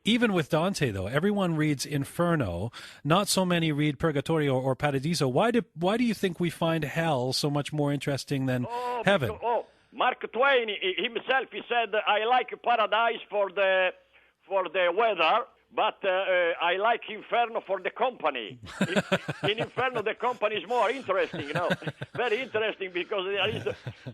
Even with Dante, though, everyone reads Inferno. Not so many read Purgatorio or Paradiso. Why do you think we find hell so much more interesting than heaven? Mark Twain himself, he said, I like paradise for the weather, but I like Inferno for the company. In Inferno, the company is more interesting, very interesting, because there is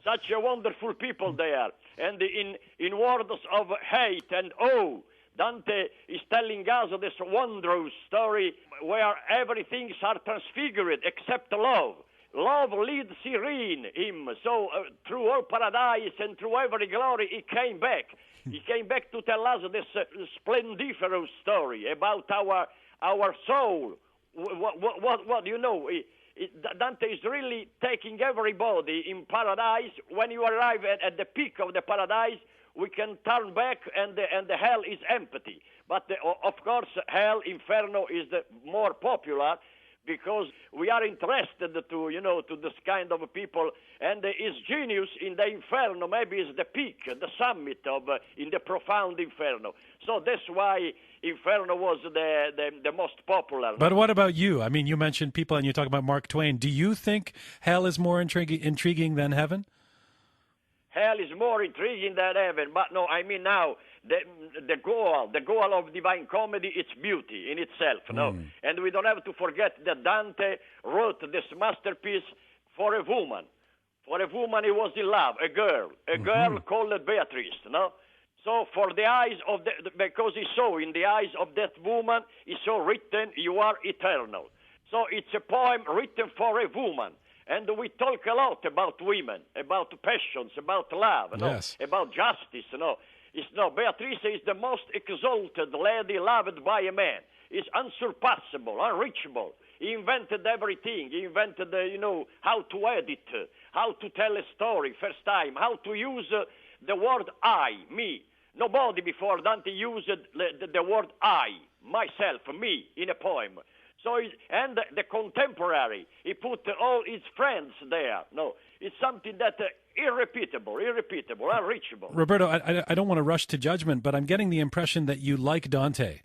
such a wonderful people there. And in words of hate and awe, Dante is telling us this wondrous story where everything are transfigured except love. Love leads serene him. So through all paradise and through every glory, he came back. He came back to tell us this splendiferous story about our soul. What you know? Dante is really taking everybody in paradise. When you arrive at the peak of the paradise, we can turn back and the hell is empty. But of course, hell, Inferno is the more popular, because we are interested to this kind of people, and his genius in the Inferno maybe is the peak, the summit of in the profound Inferno. So that's why Inferno was the most popular. But what about you? I mean, you mentioned people, and you talk about Mark Twain. Do you think hell is more intriguing than heaven? Hell is more intriguing than heaven, but no, I mean now, the goal of Divine Comedy, it's beauty in itself, no? And we don't have to forget that Dante wrote this masterpiece for a woman. For a woman he was in love, a girl called Beatrice, no? So for the eyes of because he saw in the eyes of that woman, he saw written, you are eternal. So it's a poem written for a woman. And we talk a lot about women, about passions, about love, yes, about justice, Beatrice is the most exalted lady loved by a man. It's unsurpassable, unreachable. He invented everything. He invented, how to edit, how to tell a story first time, how to use the word I, me. Nobody before Dante used the word I, myself, me, in a poem. So, and the contemporary, he put all his friends there. No, it's something that irrepeatable, unreachable. Roberto, I don't want to rush to judgment, but I'm getting the impression that you like Dante.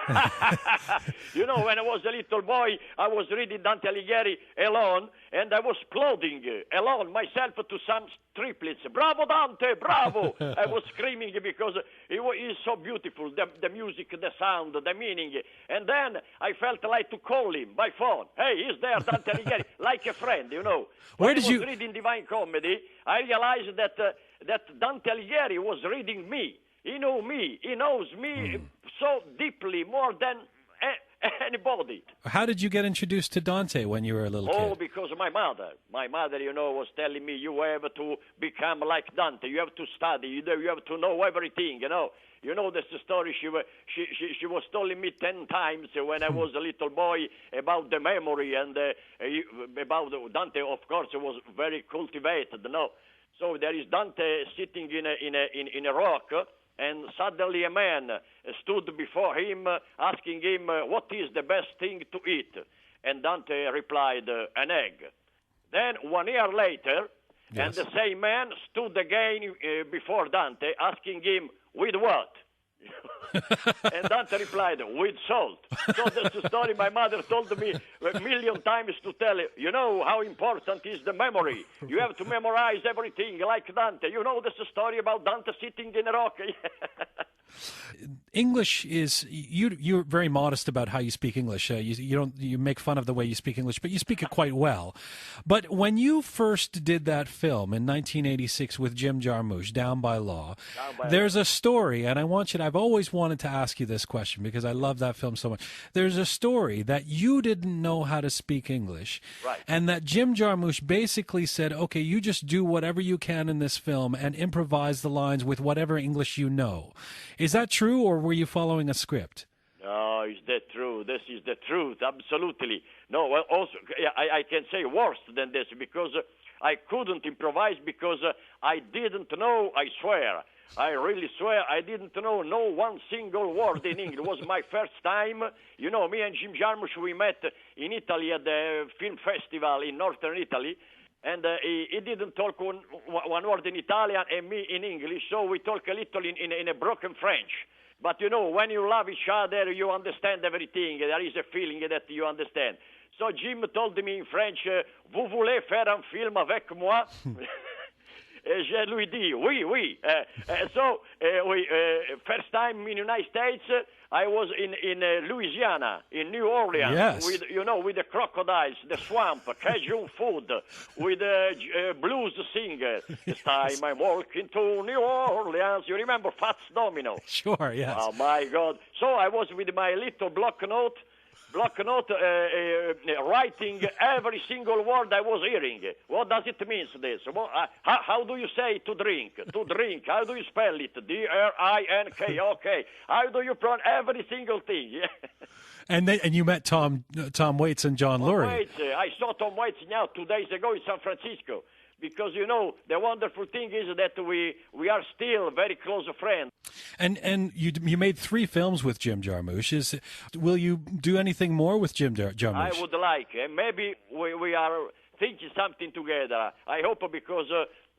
When I was a little boy, I was reading Dante Alighieri alone, and I was applauding alone myself to some triplets. Bravo, Dante, bravo! I was screaming because he's so beautiful, the music, the sound, the meaning. And then I felt like to call him by phone. Hey, he's there, Dante Alighieri, like a friend, When I was reading Divine Comedy, I realized that Dante Alighieri was reading me. He knew me. He knows me so deeply, more than anybody. How did you get introduced to Dante when you were a little kid? Oh, because of my mother. My mother, was telling me, you have to become like Dante. You have to study. You have to know everything, that's the story she was telling me 10 times when I was a little boy about the memory and about Dante. Of course, was very cultivated, So there is Dante sitting in a rock, and suddenly a man stood before him, asking him, what is the best thing to eat? And Dante replied, an egg. Then 1 year later, yes, and the same man stood again before Dante, asking him, with what? And Dante replied, with salt. So that's the story my mother told me a million times to tell you. You know how important is the memory. You have to memorize everything like Dante. That's the story about Dante sitting in a rock. English is you're very modest about how you speak English. You make fun of the way you speak English, but you speak it quite well. But when you first did that film in 1986 with Jim Jarmusch, Down by Law, there's a story, and I've always wanted to ask you this question because I love that film so much. There's a story that you didn't know how to speak English, right, and that Jim Jarmusch basically said, okay, you just do whatever you can in this film and improvise the lines with whatever English you know. Is that true, or were you following a script? No, is that true? This is the truth, absolutely. No, well, also, I can say worse than this, because I couldn't improvise because I didn't know, I swear. I really swear I didn't know no one single word in English. It was my first time. Me and Jim Jarmusch, we met in Italy at the film festival in northern Italy. And he didn't talk one word in Italian and me in English, so we talk a little in a broken French. But, you know, when you love each other, you understand everything. There is a feeling that you understand. So Jim told me in French, vous voulez faire un film avec moi? Je lui dis, oui, oui. First time in the United States, I was in Louisiana, in New Orleans, yes. with the crocodiles, the swamp, Cajun food, with blues singer. This time I'm walking to New Orleans. You remember Fats Domino? Sure, yes. Oh, my God. So I was with my little block note, writing every single word I was hearing. What does it mean, this? Well, how do you say to drink? To drink. How do you spell it? D-R-I-N-K. Okay. How do you pronounce every single thing? And you met Tom Waits and John Lurie. Waits. I saw Tom Waits now 2 days ago in San Francisco. Because, you know, the wonderful thing is that we are still very close friends. And you made 3 films with Jim Jarmusch. Will you do anything more with Jim Jarmusch? I would like. Maybe we are thinking something together. I hope, because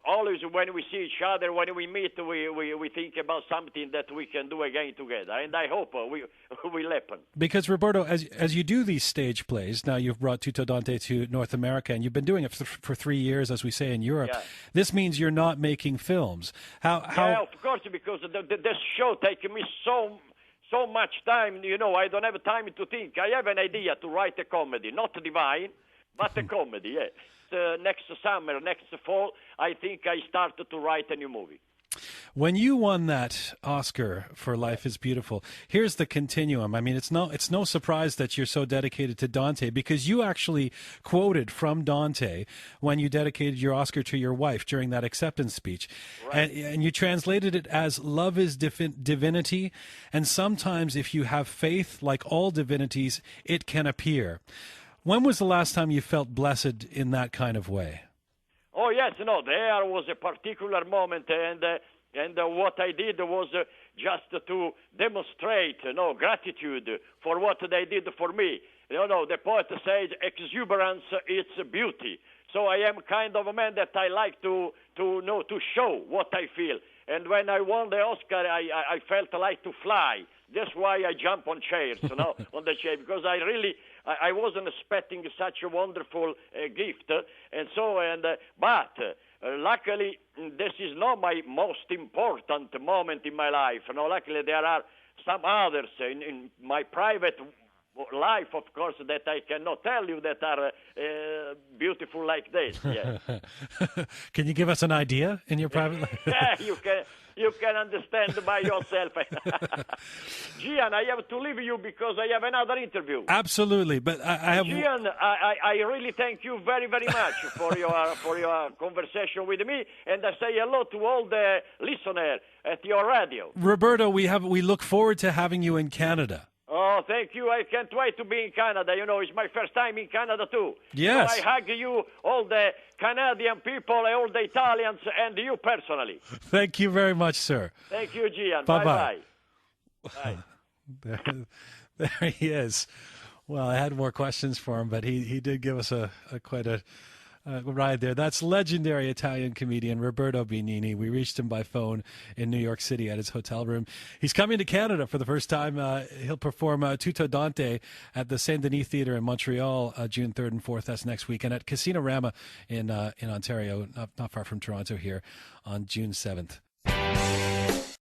always when we see each other, when we meet, we think about something that we can do again together. And I hope will happen. Because, Roberto, as you do these stage plays, now you've brought Tutto Dante to North America, and you've been doing it for 3 years, as we say in Europe. Yeah. This means you're not making films. How? Yeah, of course, because this show takes me so much time. You know, I don't have time to think. I have an idea to write a comedy, not divine, but a comedy, yeah. Next summer, next fall, I think I started to write a new movie. When you won that Oscar for Life is Beautiful, here's the continuum. I mean, it's no surprise that you're so dedicated to Dante, because you actually quoted from Dante when you dedicated your Oscar to your wife during that acceptance speech. Right. And you translated it as love is divinity, and sometimes if you have faith, like all divinities, it can appear. When was the last time you felt blessed in that kind of way? Oh, yes, no, there was a particular moment, and what I did was just to demonstrate, gratitude for what they did for me. The poet says, exuberance, it's beauty. So I am kind of a man that I like to show what I feel. And when I won the Oscar, I felt like to fly. That's why I jump on chairs, on the chair, because I wasn't expecting such a wonderful gift, but luckily this is not my most important moment in my life. Luckily there are some others in my private life, of course, that I cannot tell you that are beautiful like this. Yeah. Can you give us an idea in your private life? Yeah, you can understand by yourself. Gian, I have to leave you because I have another interview. Absolutely, but I have. Gian, I really thank you very, very much for your conversation with me, and I say hello to all the listeners at your radio. Roberto, we look forward to having you in Canada. Oh, thank you. I can't wait to be in Canada. It's my first time in Canada, too. Yes. So I hug you, all the Canadian people, all the Italians, and you personally. Thank you very much, sir. Thank you, Gian. Bye-bye. Bye-bye. There he is. Well, I had more questions for him, but he did give us quite a ride there. That's legendary Italian comedian Roberto Benigni. We reached him by phone in New York City at his hotel room. He's coming to Canada for the first time. He'll perform Tutto Dante at the Saint Denis Theatre in Montreal June 3rd and 4th. That's next week. And at Casino Rama in Ontario, not far from Toronto here, on June 7th.